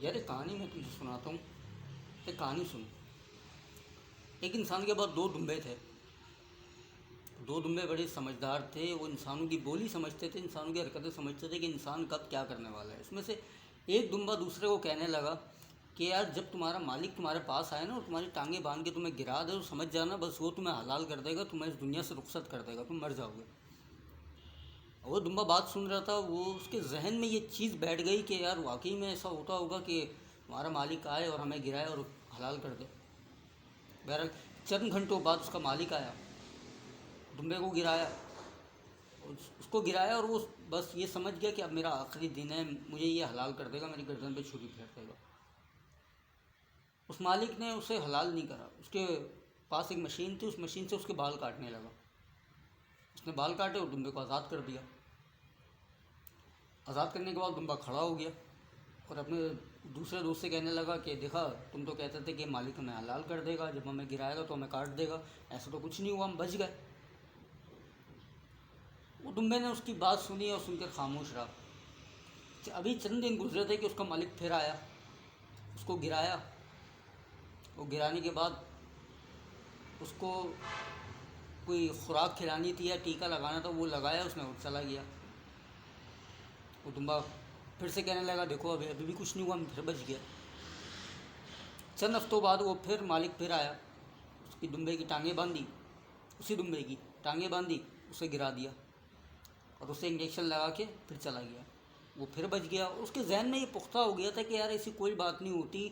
یار ایک کہانی میں تجھے سناتا ہوں. ایک کہانی سن. ایک انسان کے بعد دو دمبے تھے. دو دمبے بڑے سمجھدار تھے. وہ انسانوں کی بولی سمجھتے تھے, انسانوں کی حرکتیں سمجھتے تھے کہ انسان کب کیا کرنے والا ہے. اس میں سے ایک دمبا دوسرے کو کہنے لگا کہ یار جب تمہارا مالک تمہارے پاس آئے نا اور تمہاری ٹانگیں باندھ کے تمہیں گرا دے تو سمجھ جانا بس وہ تمہیں حلال کر دے گا, تمہیں اس دنیا سے رخصت کر دے گا, تم مر جاؤ گے. وہ دمبا بات سن رہا تھا. وہ اس کے ذہن میں یہ چیز بیٹھ گئی کہ یار واقعی میں ایسا ہوتا ہوگا کہ ہمارا مالک آئے اور ہمیں گرائے اور حلال کر دے. بہرحال چند گھنٹوں بعد اس کا مالک آیا, دمبے کو گرایا, اس کو گرایا اور وہ بس یہ سمجھ گیا کہ اب میرا آخری دن ہے, مجھے یہ حلال کر دے گا, میری گردن پہ چھری پھیر دے گا. اس مالک نے اسے حلال نہیں کرا. اس کے پاس ایک مشین تھی, اس مشین سے اس کے بال کاٹنے لگا. اس نے بال کاٹے اور دمبے کو آزاد کر دیا. آزاد کرنے کے بعد دمبا کھڑا ہو گیا اور اپنے دوسرے دوست سے کہنے لگا کہ دیکھا تم تو کہتے تھے کہ مالک ہمیں حلال کر دے گا, جب ہمیں گرائے گا تو ہمیں کاٹ دے گا, ایسا تو کچھ نہیں ہوا, ہم بچ گئے. وہ دمبے نے اس کی بات سنی اور سن کر خاموش رہا. ابھی چند دن گزرے تھے کہ اس کا مالک پھر آیا, اس کو گرایا. وہ گرانے کے بعد اس کو کوئی خوراک کھلانی تھی یا ٹیکا لگانا تھا, وہ لگایا, اس نے اور چلا گیا. وہ دمبا پھر سے کہنے لگا دیکھو ابھی بھی کچھ نہیں ہوا, ہم پھر بچ گیا. چند ہفتوں بعد وہ پھر مالک پھر آیا, اس کی دمبے کی ٹانگیں باندھی, اسی دمبے کی ٹانگیں باندھی, اسے گرا دیا اور اسے انجیکشن لگا کے پھر چلا گیا. وہ پھر بچ گیا. اس کے ذہن میں یہ پختہ ہو گیا تھا کہ یار ایسی کوئی بات نہیں ہوتی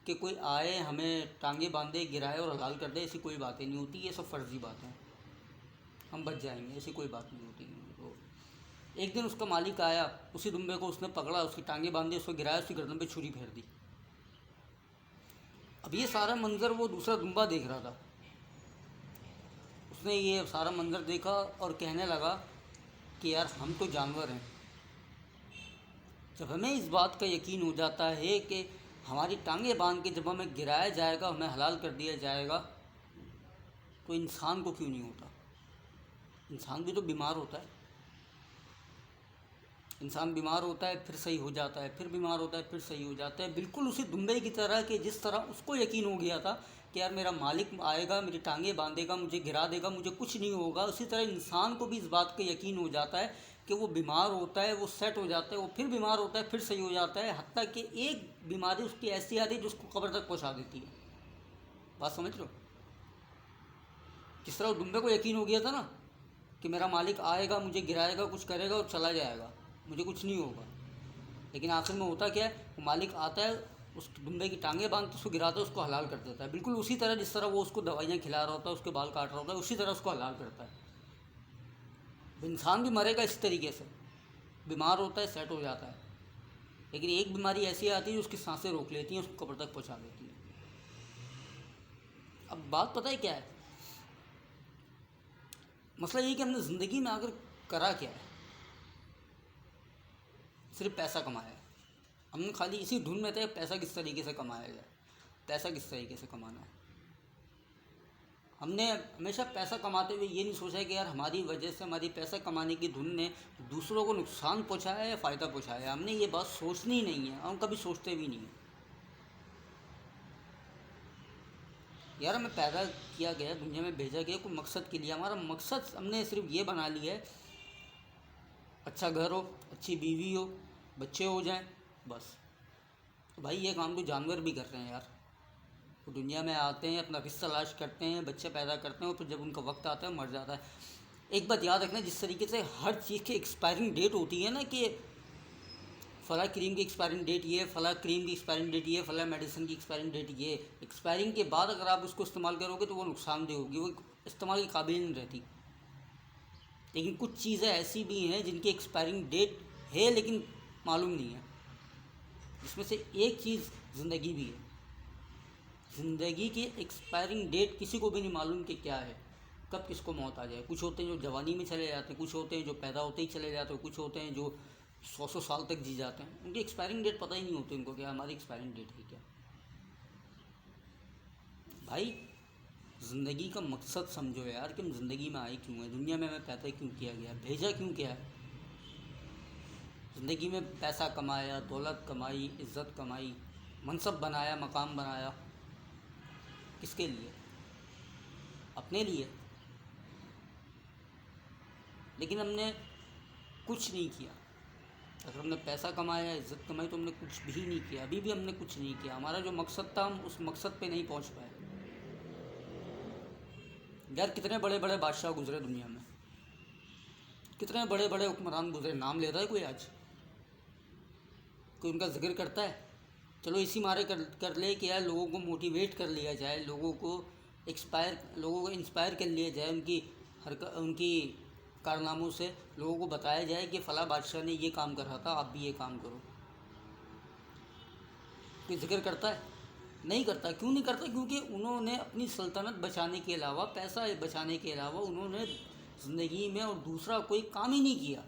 کہ کوئی آئے ہمیں ٹانگیں باندھے گرائے اور حلال کر دے, ایسی کوئی باتیں نہیں ہوتی, یہ سب فرضی باتیں ہیں, ہم بچ جائیں گے, ایسی کوئی بات نہیں ہوتی. تو ایک دن اس کا مالک آیا, اسی دمبے کو اس نے پکڑا, اس کی ٹانگیں باندھی, اس کو گرایا, اس کی گردن پہ چھری پھیر دی. اب یہ سارا منظر وہ دوسرا دمبا دیکھ رہا تھا. اس نے یہ سارا منظر دیکھا اور کہنے لگا کہ یار ہم تو جانور ہیں. جب ہمیں اس بات کا یقین ہو جاتا ہے کہ ہماری ٹانگیں باندھ کے جب ہمیں گرایا جائے گا, ہمیں حلال کر دیا جائے گا, تو انسان کو کیوں نہیں ہوتا؟ انسان بھی تو بیمار ہوتا ہے. انسان بیمار ہوتا ہے پھر صحیح ہو جاتا ہے, پھر بیمار ہوتا ہے پھر صحیح ہو جاتا ہے. بالکل اسی دمبے کی طرح کہ جس طرح اس کو یقین ہو گیا تھا کہ یار میرا مالک آئے گا, میری ٹانگیں باندھے گا, مجھے گرا دے گا, مجھے کچھ نہیں ہوگا, اسی طرح انسان کو بھی اس بات کا یقین ہو جاتا ہے کہ وہ بیمار ہوتا ہے, وہ سیٹ ہو جاتا ہے, وہ پھر بیمار ہوتا ہے, پھر صحیح ہو جاتا ہے, حتیٰ کہ ایک بیماری اس کی ایسی آتی ہے جو اس کو قبر تک پہنچا دیتی ہے. بات سمجھ لو. جس طرح دمبے کو یقین ہو گیا تھا نا کہ میرا مالک آئے گا, مجھے گرائے گا, کچھ کرے گا اور چلا جائے گا, مجھے کچھ نہیں ہوگا, لیکن آخر میں ہوتا کیا ہے, وہ مالک آتا ہے, اس دمبے کی ٹانگیں باندھتا, اس کو گراتا ہے, اس کو حلال کر دیتا ہے. بالکل اسی طرح جس طرح وہ اس کو دوائیاں کھلا رہا ہوتا ہے, اس کے بال کاٹ رہا ہوتا ہے, اسی طرح اس کو حلال کرتا ہے. انسان بھی مرے گا اس طریقے سے, بیمار ہوتا ہے, سیٹ ہو جاتا ہے, لیکن ایک بیماری ایسی آتی ہے جو اس کی سانسیں روک لیتی ہیں, اس کو قبر تک پہنچا دیتی ہے. اب بات پتہ ہے کیا ہے؟ مسئلہ یہ کہ ہم نے زندگی میں آگر کرا کیا ہے؟ صرف پیسہ کمایا ہے. ہم نے خالی اسی دھن میں تھے پیسہ کس طریقے سے کمایا جائے, پیسہ کس طریقے سے کمانا ہے. ہم نے ہمیشہ پیسہ کماتے ہوئے یہ نہیں سوچا کہ یار ہماری وجہ سے, ہماری پیسہ کمانے کی دھن نے دوسروں کو نقصان پہنچایا یا فائدہ پہنچایا. ہم نے یہ بات سوچنی نہیں ہے, ہم کبھی سوچتے بھی نہیں ہیں. یار ہمیں پیدا کیا گیا, دنیا میں بھیجا گیا کوئی مقصد کے لیے. ہمارا مقصد ہم نے صرف یہ بنا لیا ہے اچھا گھر ہو, اچھی بیوی ہو, بچے ہو جائیں, بس. تو بھائی یہ کام تو جانور بھی کر رہے ہیں یار. وہ دنیا میں آتے ہیں, اپنا رزق تلاش کرتے ہیں, بچے پیدا کرتے ہیں, اور پھر جب ان کا وقت آتا ہے مر جاتا ہے. ایک بات یاد رکھنا, جس طریقے سے ہر چیز کی ایکسپائرنگ ڈیٹ ہوتی ہے نا کہ فلاں کریم کی ایکسپائرنگ ڈیٹ یہ, فلاں کریم کی ایکسپائرنگ ڈیٹ یہ, فلاں میڈیسن کی ایکسپائرنگ ڈیٹ یہ, ایکسپائرنگ کے بعد اگر آپ اس کو استعمال کرو گے تو وہ نقصان دہ ہوگی, وہ استعمال کے قابل نہیں رہتی. لیکن کچھ چیزیں ایسی بھی ہیں جن کی ایکسپائرنگ ڈیٹ ہے لیکن معلوم نہیں ہے. اس میں سے ایک چیز زندگی بھی ہے. زندگی کی ایکسپائرنگ ڈیٹ کسی کو بھی نہیں معلوم کہ کیا ہے, کب کس کو موت آ جائے. کچھ ہوتے ہیں جو جوانی میں چلے جاتے ہیں, کچھ ہوتے ہیں جو پیدا ہوتے ہی چلے جاتے ہیں, کچھ ہوتے ہیں جو 100 سال تک جی جاتے ہیں. ان کی ایکسپائرنگ ڈیٹ پتہ ہی نہیں ہوتی ان کو کہ ہماری ایکسپائرنگ ڈیٹ ہے کیا. بھائی زندگی کا مقصد سمجھو یار کہ ہم زندگی میں آئے کیوں ہیں, دنیا میں ہمیں پیدا کیوں کیا گیا, بھیجا کیوں کیا ہے. زندگی میں پیسہ کمایا, دولت کمائی, عزت کمائی, منصب بنایا، مقام بنایا، کس کے لیے؟ اپنے لیے. لیکن ہم نے کچھ نہیں کیا. اگر ہم نے پیسہ کمایا، عزت کمائی، تو ہم نے کچھ بھی نہیں کیا. ابھی بھی ہم نے کچھ نہیں کیا. ہمارا جو مقصد تھا ہم اس مقصد پہ نہیں پہنچ پائے. یار کتنے بڑے بڑے بادشاہ گزرے دنیا میں، کتنے بڑے بڑے حکمران گزرے. نام لیتا ہے کوئی آج؟ کوئی ان کا ذکر کرتا ہے؟ چلو اسی مارے کر لے کہ یار لوگوں کو موٹیویٹ کر لیا جائے، لوگوں کو انسپائر کر لیا جائے، ان کی کارناموں سے لوگوں کو بتایا جائے کہ فلاں بادشاہ نے یہ کام کرا تھا، آپ بھی یہ کام کرو. کوئی ذکر کرتا ہے؟ نہیں کرتا. کیوں نہیں کرتا؟ کیونکہ انہوں نے اپنی سلطنت بچانے کے علاوہ، پیسہ بچانے کے علاوہ انہوں نے زندگی میں اور دوسرا کوئی کام ہی نہیں کیا.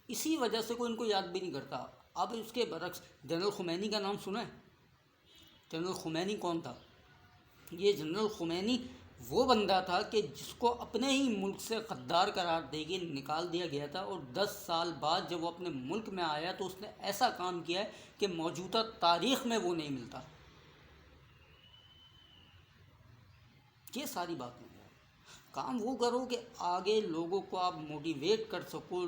اسی وجہ سے کوئی ان کو یاد بھی نہیں کرتا. اب اس کے برعکس جنرل خمینی کا نام سنا ہے؟ جنرل خمینی کون تھا؟ یہ جنرل خمینی وہ بندہ تھا کہ جس کو اپنے ہی ملک سے غدار قرار دے کے نکال دیا گیا تھا، اور 10 سال بعد جب وہ اپنے ملک میں آیا تو اس نے ایسا کام کیا ہے کہ موجودہ تاریخ میں وہ نہیں ملتا. یہ ساری باتیں ہیں. کام وہ کرو کہ آگے لوگوں کو آپ موٹیویٹ کر سکو،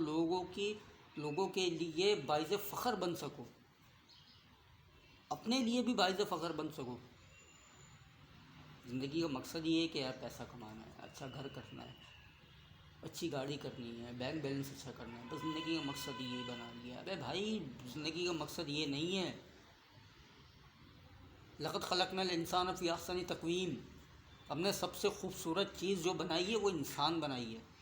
لوگوں کے لیے باعث فخر بن سکو، اپنے لیے بھی باعث فخر بن سکو. زندگی کا مقصد یہ ہے کہ یار پیسہ کمانا ہے، اچھا گھر کرنا ہے، اچھی گاڑی کرنی ہے، بینک بیلنس اچھا کرنا ہے. بس زندگی کا مقصد یہ بنا لیا. ابے بھائی زندگی کا مقصد یہ نہیں ہے. لقد خلقنا الانسان فی احسن تقویم. ہم نے سب سے خوبصورت چیز جو بنائی ہے وہ انسان بنائی ہے.